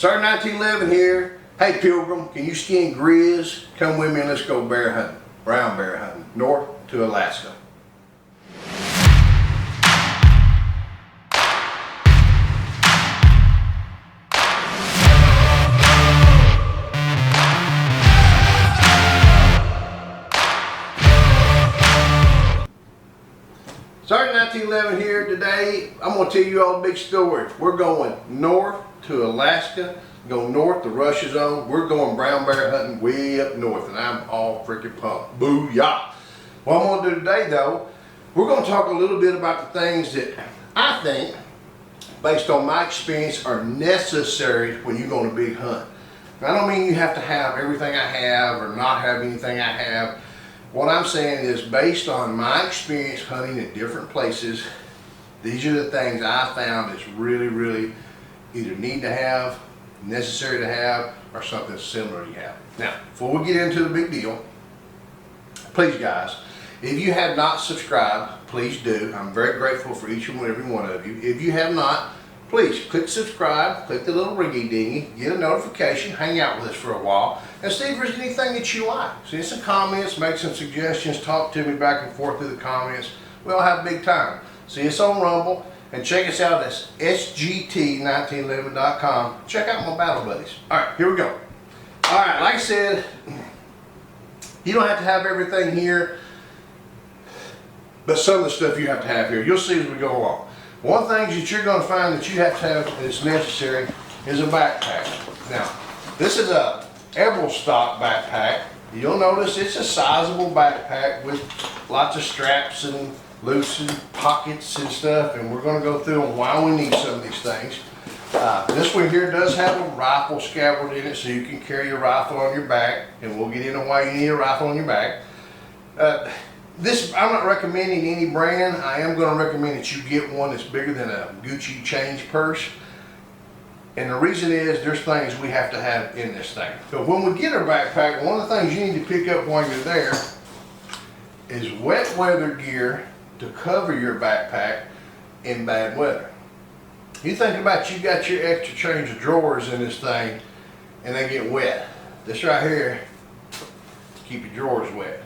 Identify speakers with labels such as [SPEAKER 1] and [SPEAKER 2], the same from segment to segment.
[SPEAKER 1] Sarge 1911 here. Hey Pilgrim, can you skin grizz? Come with me and let's go bear hunting. Brown bear hunting. North to Alaska. Sarge 1911 here. Today I'm going to tell you all a big story. We're going north to Alaska, go north to Russia Zone. We're going brown bear hunting way up north, and I'm all freaking pumped. Booyah! What I'm going to do today though, we're going to talk a little bit about the things that I think, based on my experience, are necessary when you go on a big hunt. I don't mean you have to have everything I have or not have anything I have. What I'm saying is, based on my experience hunting in different places, these are the things I found is really either need to have, necessary to have, or something similar you have. Now, before we get into the big deal, please guys, if you have not subscribed, please do. I'm very grateful for each and every one of you. If you have not, please click subscribe, click the little ringy dingy, get a notification, hang out with us for a while, and see if there's anything that you like. Send some comments, make some suggestions, talk to me back and forth through the comments. We all have a big time. See us on Rumble, and check us out at sgt1911.com. Check out my battle buddies. Alright, here we go. Alright, like I said, you don't have to have everything here, but some of the stuff you have to have here. You'll see as we go along. One of the things that you're going to find that you have to have that's necessary is a backpack. Now, this is a Eberl stock backpack. You'll notice it's a sizable backpack with lots of straps and loose and pockets and stuff, and we're going to go through on why we need some of these things. This one here does have a rifle scabbard in it, so you can carry your rifle on your back, and we'll get into why you need a rifle on your back. I'm not recommending any brand. I am going to recommend that you get one that's bigger than a Gucci change purse. And the reason is there's things we have to have in this thing. So when we get our backpack, one of the things you need to pick up while you're there is wet weather gear to cover your backpack in bad weather. You think about, you got your extra change of drawers in this thing and they get wet. This right here, keep your drawers wet.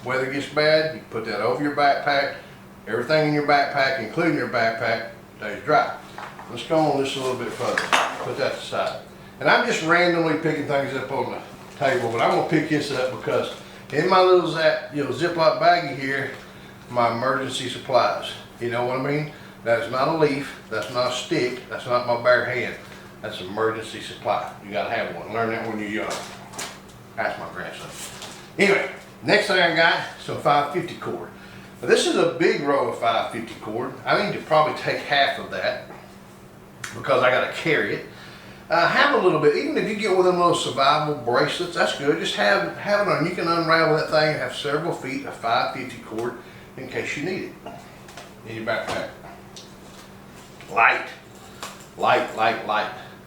[SPEAKER 1] Weather gets bad, you put that over your backpack. Everything in your backpack, including your backpack, stays dry. Let's go on this a little bit further. Put that aside. And I'm just randomly picking things up on the table, but I'm gonna pick this up because in my little Ziploc baggie here, my emergency supplies. You know what I mean? That is not a leaf, that's not a stick, that's not my bare hand. That's an emergency supply. You gotta have one. Learn that when you're young. That's my grandson. Anyway, next thing I got, some 550 cord. Now, this is a big roll of 550 cord. I need to probably take half of that because I gotta carry it. Have a little bit, even if you get one of them little survival bracelets, that's good. Just have it on. You can unravel that thing and have several feet of 550 cord in case you need it in your backpack. Light.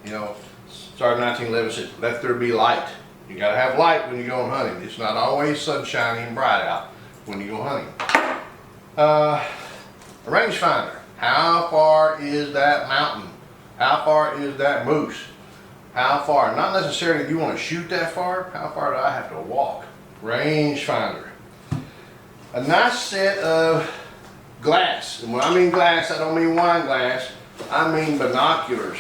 [SPEAKER 1] You know, Sarge 1911 said, let there be light. You gotta have light when you go hunting. It's not always sunshiny and bright out when you go hunting. A rangefinder. How far is that mountain? How far is that moose? How far? Not necessarily do you want to shoot that far. How far do I have to walk? Rangefinder. A nice set of glass. And when I mean glass, I don't mean wine glass. I mean binoculars.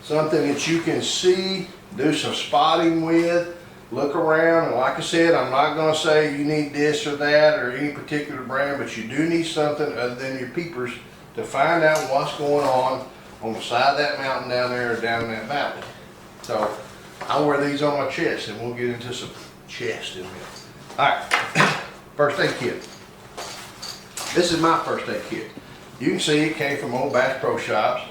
[SPEAKER 1] Something that you can see, do some spotting with, look around, and like I said, I'm not going to say you need this or that or any particular brand, but you do need something other than your peepers to find out what's going on the side of that mountain down there or down in that valley. So I wear these on my chest, and we'll get into some chest in a minute. Alright, first aid kit. This is my first aid kit. You can see it came from old Bass Pro Shops.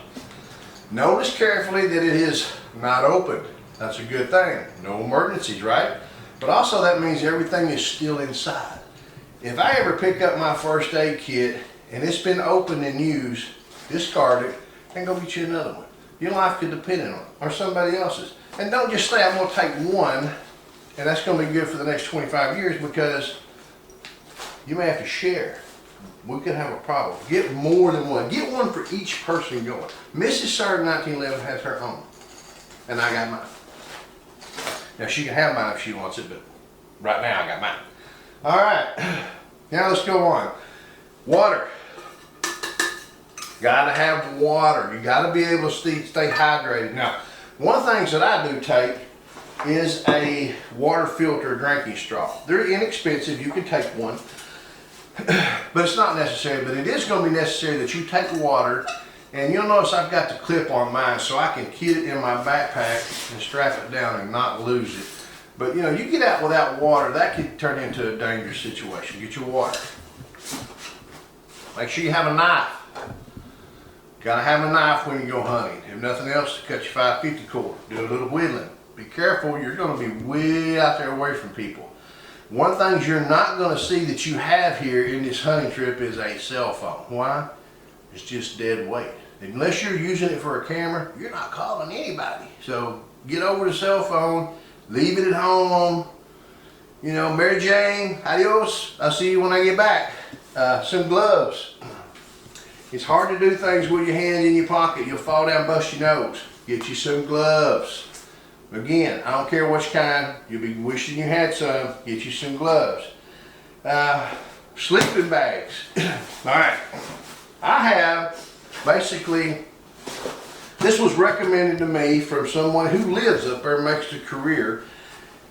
[SPEAKER 1] Notice carefully that it is not opened. That's a good thing. No emergencies, right? But also that means everything is still inside. If I ever pick up my first aid kit and it's been opened and used, discard it and go get you another one. Your life could depend on it, or somebody else's. And don't just say, I'm going to take one and that's going to be good for the next 25 years, because you may have to share. We could have a problem. Get more than one. Get one for each person going. Mrs. Sarge 1911 has her own. and I got mine. Now she can have mine if she wants it, but right now I got mine. All right, now let's go on. Water. Gotta have water. You gotta be able to stay hydrated. Now, one of the things that I do take is a water filter drinking straw. They're inexpensive, you can take one, but it's not necessary. But it is going to be necessary that you take water, and you'll notice I've got the clip on mine so I can keep it in my backpack and strap it down and not lose it. But you know, you get out without water, that could turn into a dangerous situation. Get your water. Make sure you have a knife. Gotta have a knife when you go hunting. If nothing else, to cut your 550 cord. Do a little whittling. Be careful, you're gonna be way out there away from people. One of the things you're not gonna see that you have here in this hunting trip is a cell phone. Why? It's just dead weight. Unless you're using it for a camera, you're not calling anybody. So get over the cell phone, leave it at home. You know, Mary Jane, adios, I'll see you when I get back. Some gloves. It's hard to do things with your hands in your pocket. You'll fall down and bust your nose. Get you some gloves. Again, I don't care which kind. You'll be wishing you had some. Get you some gloves. Sleeping bags. All right. I have basically, this was recommended to me from someone who lives up there and makes a career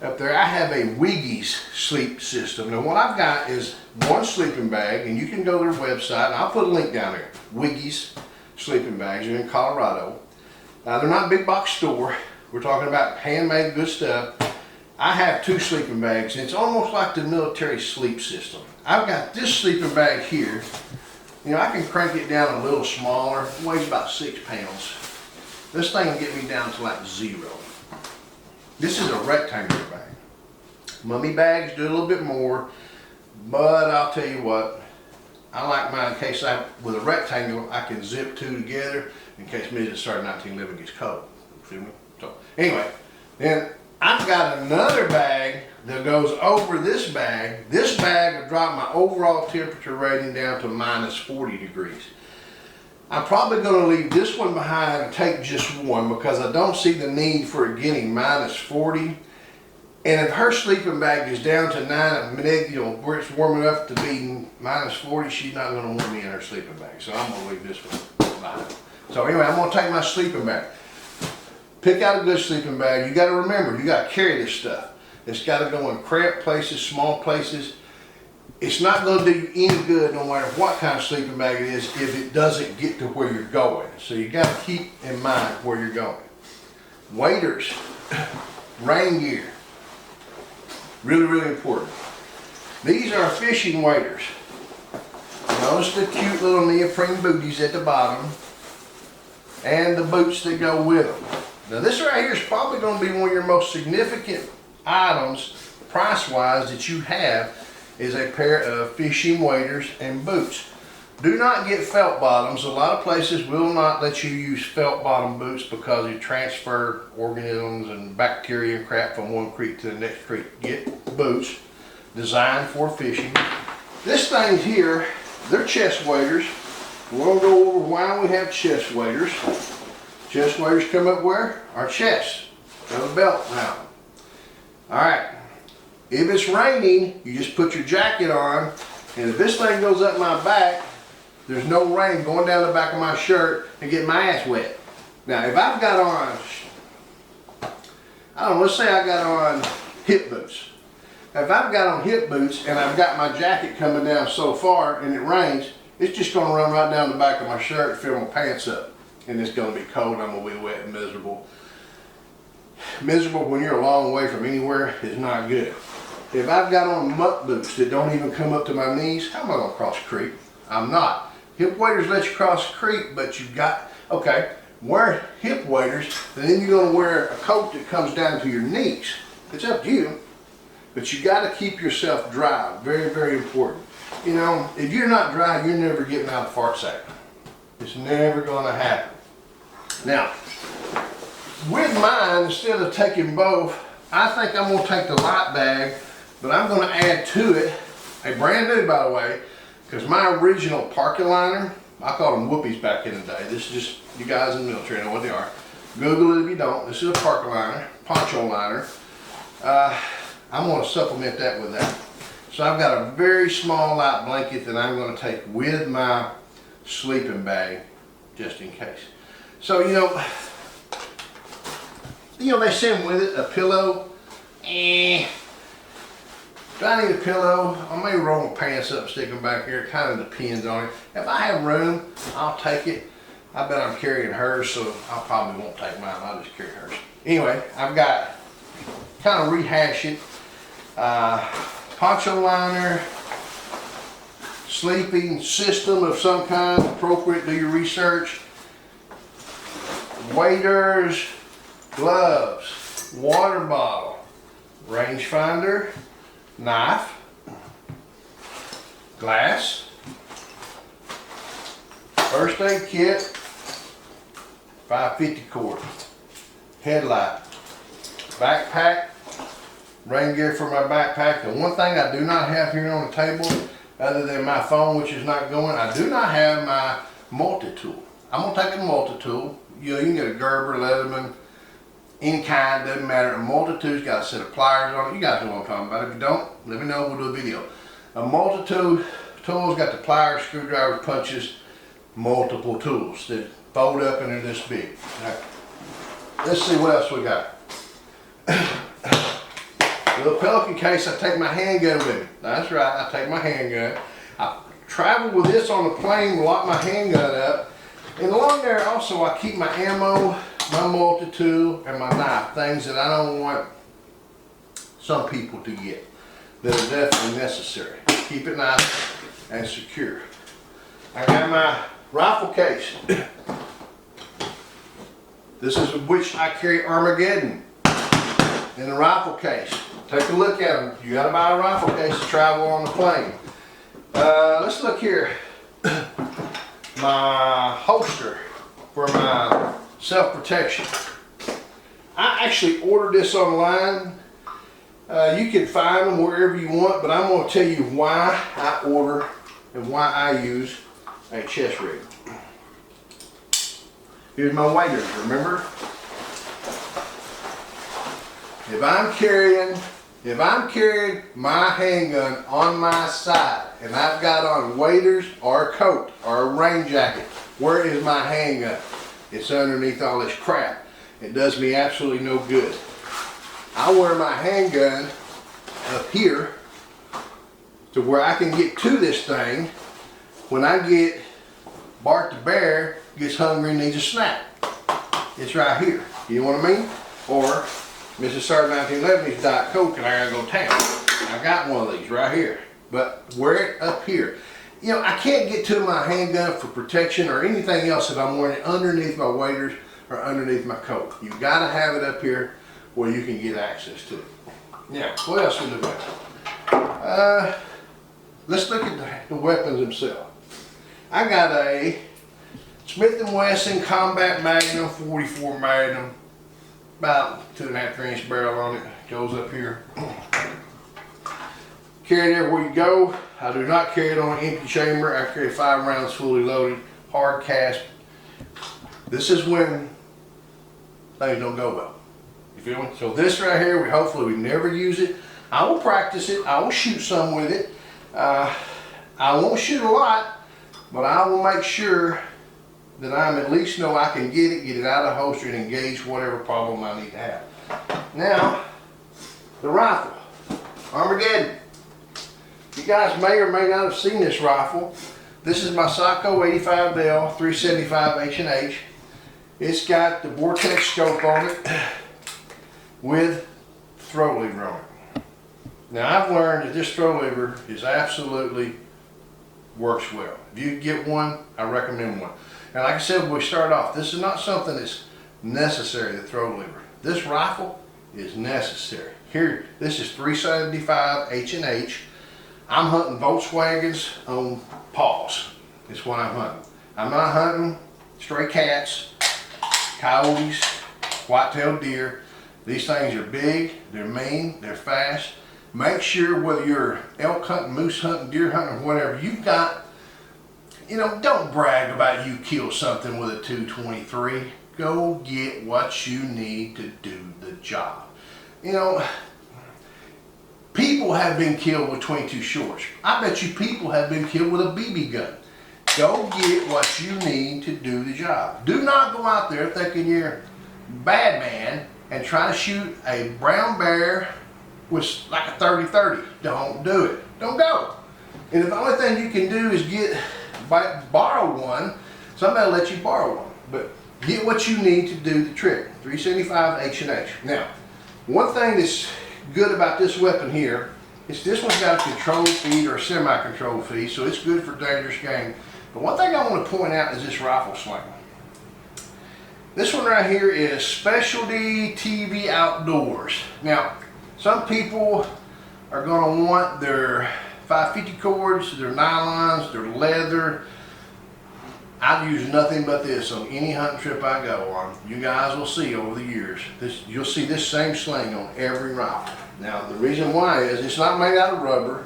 [SPEAKER 1] up there. I have a Wiggys sleep system. Now what I've got is one sleeping bag, and you can go to their website, and I'll put a link down there. Wiggys sleeping bags. They're in Colorado. They're not a big box store. We're talking about handmade good stuff. I have two sleeping bags, and it's almost like the military sleep system. I've got this sleeping bag here. You know, I can crank it down a little smaller. It weighs about 6 pounds. This thing will get me down to like 0. This is a rectangular bag. Mummy bags do a little bit more, but I'll tell you what, I like mine in case with a rectangle, I can zip two together in case midget Sergeant 1911 gets cold. Feel me? So anyway, then I've got another bag that goes over this bag. This bag will drop my overall temperature rating down to minus 40 degrees. I'm probably going to leave this one behind and take just one because I don't see the need for it getting minus 40. And if her sleeping bag is down to 9, you know, where it's warm enough to be minus 40, she's not going to want me in her sleeping bag. So I'm going to leave this one behind. So anyway, I'm going to take my sleeping bag. Pick out a good sleeping bag. You got to remember, you got to carry this stuff. It's got to go in cramped places, small places. It's not going to do you any good no matter what kind of sleeping bag it is if it doesn't get to where you're going. So you got to keep in mind where you're going. Waders, rain gear, really, really important. These are fishing waders. Notice the cute little neoprene booties at the bottom and the boots that go with them. Now this right here is probably going to be one of your most significant items price-wise that you have is a pair of fishing waders and boots. Do not get felt bottoms. A lot of places will not let you use felt bottom boots because you transfer organisms and bacteria and crap from one creek to the next creek. Get boots designed for fishing. This thing here, they're chest waders. We're going to go over why we have chest waders. Chest waders come up where? Our chest. Got a belt now. Alright. If it's raining, you just put your jacket on, and if this thing goes up my back, there's no rain going down the back of my shirt and get my ass wet. Now, if I've got on, I don't know, let's say I got on hip boots. Now, if I've got on hip boots and I've got my jacket coming down so far and it rains, it's just going to run right down the back of my shirt and fill my pants up. And it's going to be cold, I'm going to be wet and miserable. Miserable when you're a long way from anywhere is not good. If I've got on muck boots that don't even come up to my knees, how am I going to cross the creek? I'm not. Hip waders let you cross the creek, but you've got, okay, wear hip waders, and then you're going to wear a coat that comes down to your knees. It's up to you, but you got to keep yourself dry. Very, very important. You know, if you're not dry, you're never getting out of fart sack. It's never going to happen. Now, with mine, instead of taking both, I think I'm going to take the light bag, but I'm going to add to it, a brand new by the way, because my original parking liner, I called them whoopies back in the day. This is just, you guys in the military know what they are. Google it if you don't. This is a park liner, poncho liner. I'm going to supplement that with that. So I've got a very small light blanket that I'm going to take with my sleeping bag, just in case. So you know they send with it a pillow. Do I need a pillow? I may roll my pants up, stick them back here. It kind of depends on it. If I have room, I'll take it. I bet I'm carrying hers, so I probably won't take mine. I'll just carry hers. Anyway, I've got, kind of rehash it, poncho liner, sleeping system of some kind, appropriate, do your research, waders, gloves, water bottle, rangefinder, knife, glass, first aid kit, 550 cord, headlight, backpack, rain gear for my backpack. The one thing I do not have here on the table, other than my phone, which is not going, I do not have my multi-tool. I'm going to take a multi-tool. You can get a Gerber, Leatherman, any kind, doesn't matter. A multi-tool's got a set of pliers on it. You guys know what I'm talking about. If you don't, let me know, we'll do a video. A multi-tool's got the pliers, screwdrivers, punches, multiple tools that fold up and they're this big. Now, let's see what else we got. Little Pelican case, I take my handgun with me. That's right, I take my handgun. I travel with this on the plane, lock my handgun up. And along there also I keep my ammo, my multi-tool, and my knife. Things that I don't want some people to get that are definitely necessary. Keep it nice and secure. I got my rifle case. This is which I carry Armageddon in the rifle case. Take a look at them. You got to buy a rifle case to travel on the plane. Let's look here. My holster for my self-protection. I actually ordered this online. You can find them wherever you want, but I'm going to tell you why I order and why I use a chest rig. Here's my waders, remember? If I'm carrying my handgun on my side and I've got on waders or a coat or a rain jacket, where is my handgun? It's underneath all this crap. It does me absolutely no good. I wear my handgun up here to where I can get to this thing when I get Bart the bear gets hungry and needs a snack. It's right here. You know what I mean? Or Mrs. Sarge 1911's Diet Coke and I gotta go town. I've got one of these right here. But wear it up here. You know, I can't get to my handgun for protection or anything else if I'm wearing it underneath my waders or underneath my coat. You've got to have it up here where you can get access to it. Now, what else we look at? Let's look at the weapons themselves. I got a Smith & Wesson Combat Magnum 44 Magnum, about 2.5-3 inch barrel on it. Goes up here. Carry it everywhere you go. I do not carry it on an empty chamber. I carry 5 rounds fully loaded, hard cast. This is when things don't go well. You feel me? So this right here, hopefully we never use it. I will practice it. I will shoot some with it. I won't shoot a lot, but I will make sure that I at least know I can get it out of the holster and engage whatever problem I need to have. Now, the rifle, Armageddon. You guys may or may not have seen this rifle. This is my Sacco 85 Del 375 H&H. It's got the Vortex scope on it with throw lever on it. Now I've learned that this throw lever is absolutely works well. If you get one, I recommend one. And like I said when we start off, this is not something that's necessary, the throw lever. This rifle is necessary. Here, this is 375 H&H. I'm hunting Volkswagens on paws. It's what I'm hunting. I'm not hunting stray cats, coyotes, white-tailed deer. These things are big, they're mean, they're fast. Make sure whether you're elk hunting, moose hunting, deer hunting, or whatever, you've got, you know, don't brag about you killed something with a .223. Go get what you need to do the job. You know, people have been killed with .22 shorts. I bet you people have been killed with a BB gun. Go get what you need to do the job. Do not go out there thinking you're bad man and try to shoot a brown bear with like a 30-30. Don't do it. Don't go. And if the only thing you can do is borrow one, somebody will let you borrow one. But get what you need to do the trick. 375 H&H. Now, one thing that's good about this weapon here is this one's got a controlled feed or a semi-controlled feed, so it's good for dangerous game. But one thing I want to point out is this rifle sling. This one right here is Specialty TV Outdoors. Now, some people are going to want their 550 cords, their nylons, their leather. I've used nothing but this on any hunting trip I go on. You guys will see over the years, you'll see this same sling on every rifle. Now, the reason why is it's not made out of rubber.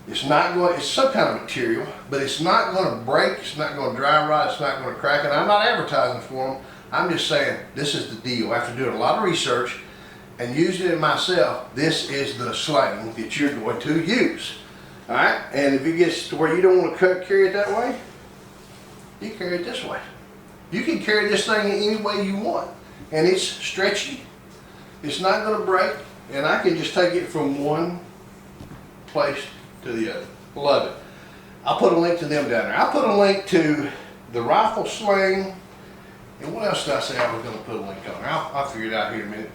[SPEAKER 1] It's some kind of material, but it's not going to break, it's not going to dry rot, it's not going to crack. And I'm not advertising for them. I'm just saying this is the deal. After doing a lot of research and using it myself, this is the sling that you're going to use. All right, and if it gets to where you don't want to carry it that way, you carry it this way. You can carry this thing any way you want, and it's stretchy. It's not going to break, and I can just take it from one place to the other. Love it. I'll put a link to them down there. I'll put a link to the rifle sling, and what else did I say I was going to put a link on? I'll figure it out here in a minute.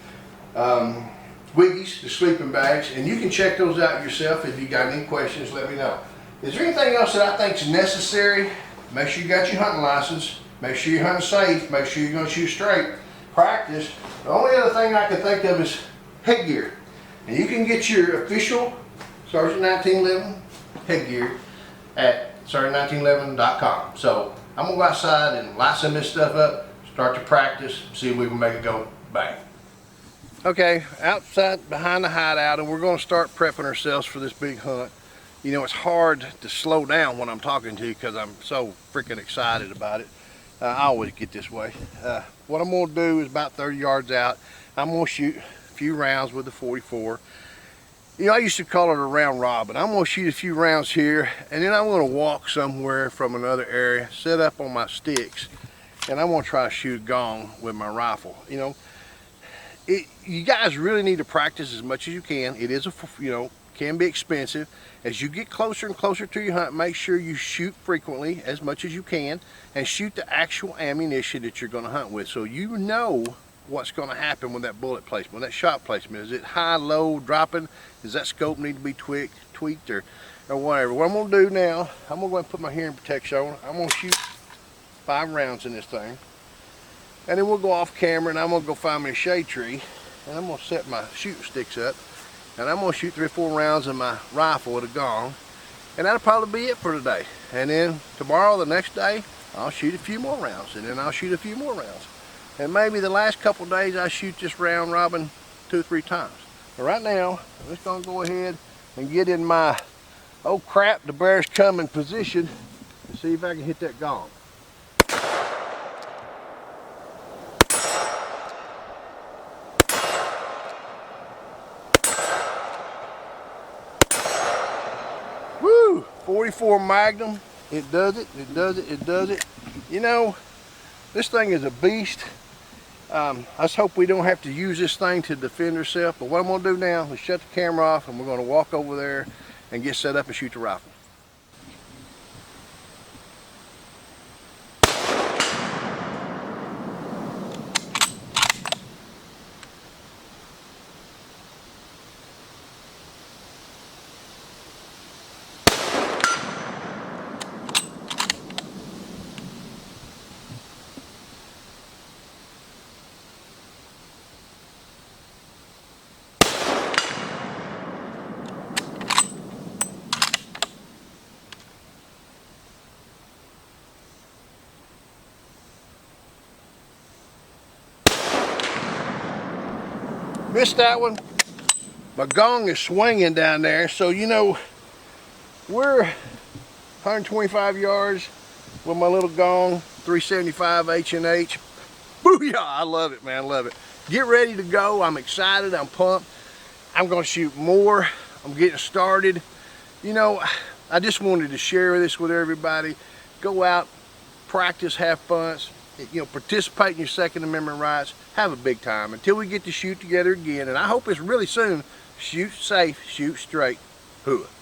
[SPEAKER 1] Wiggys, the sleeping bags, and you can check those out yourself. If you got any questions, let me know. Is there anything else that I think is necessary? Make sure you got your hunting license. Make sure you're hunting safe. Make sure you're going to shoot straight. Practice. The only other thing I can think of is headgear. And you can get your official Sergeant 1911 headgear at sergeant1911.com. So I'm going to go outside and light some of this stuff up, start to practice, see if we can make it go bang. Okay, outside behind the hideout, and we're going to start prepping ourselves for this big hunt. You know, it's hard to slow down when I'm talking to you because I'm so freaking excited about it. I always get this way. What I'm going to do is about 30 yards out, I'm going to shoot a few rounds with the 44. You know, I used to call it a round robin. I'm going to shoot a few rounds here, and then I'm going to walk somewhere from another area, set up on my sticks, and I'm going to try to shoot a gong with my rifle. You know, you guys really need to practice as much as you can. It is can be expensive. As you get closer and closer to your hunt, make sure you shoot frequently as much as you can and shoot the actual ammunition that you're going to hunt with, so you know what's going to happen with that bullet placement, that shot placement. Is it high, low, dropping? Does that scope need to be tweaked or whatever? What I'm going to do now, I'm going to go ahead and put my hearing protection on. I'm going to shoot 5 rounds in this thing, and then we'll go off camera, and I'm going to go find me a shade tree, and I'm going to set my shooting sticks up, and I'm going to shoot 3 or 4 rounds in my rifle with a gong, and that'll probably be it for today. And then tomorrow, the next day, I'll shoot a few more rounds, and then I'll shoot a few more rounds. And maybe the last couple days I shoot this round robin 2 or 3 times. But right now, I'm just going to go ahead and get in my, oh crap, the bear's coming position, and see if I can hit that gong. Woo! 44 Magnum. It does it, it does it, it does it. You know, this thing is a beast. Let's hope we don't have to use this thing to defend ourselves. But what I'm going to do now is shut the camera off, and we're going to walk over there and get set up and shoot the rifle. Missed that one. My gong is swinging down there, so you know, we're 125 yards with my little gong, 375 H&H. Booyah! I love it, man. I love it. Get ready to go. I'm excited. I'm pumped. I'm going to shoot more. I'm getting started. You know, I just wanted to share this with everybody. Go out, practice, have fun. You know, participate in your Second Amendment rights. Have a big time until we get to shoot together again. And I hope it's really soon. Shoot safe, shoot straight. BOOYAH.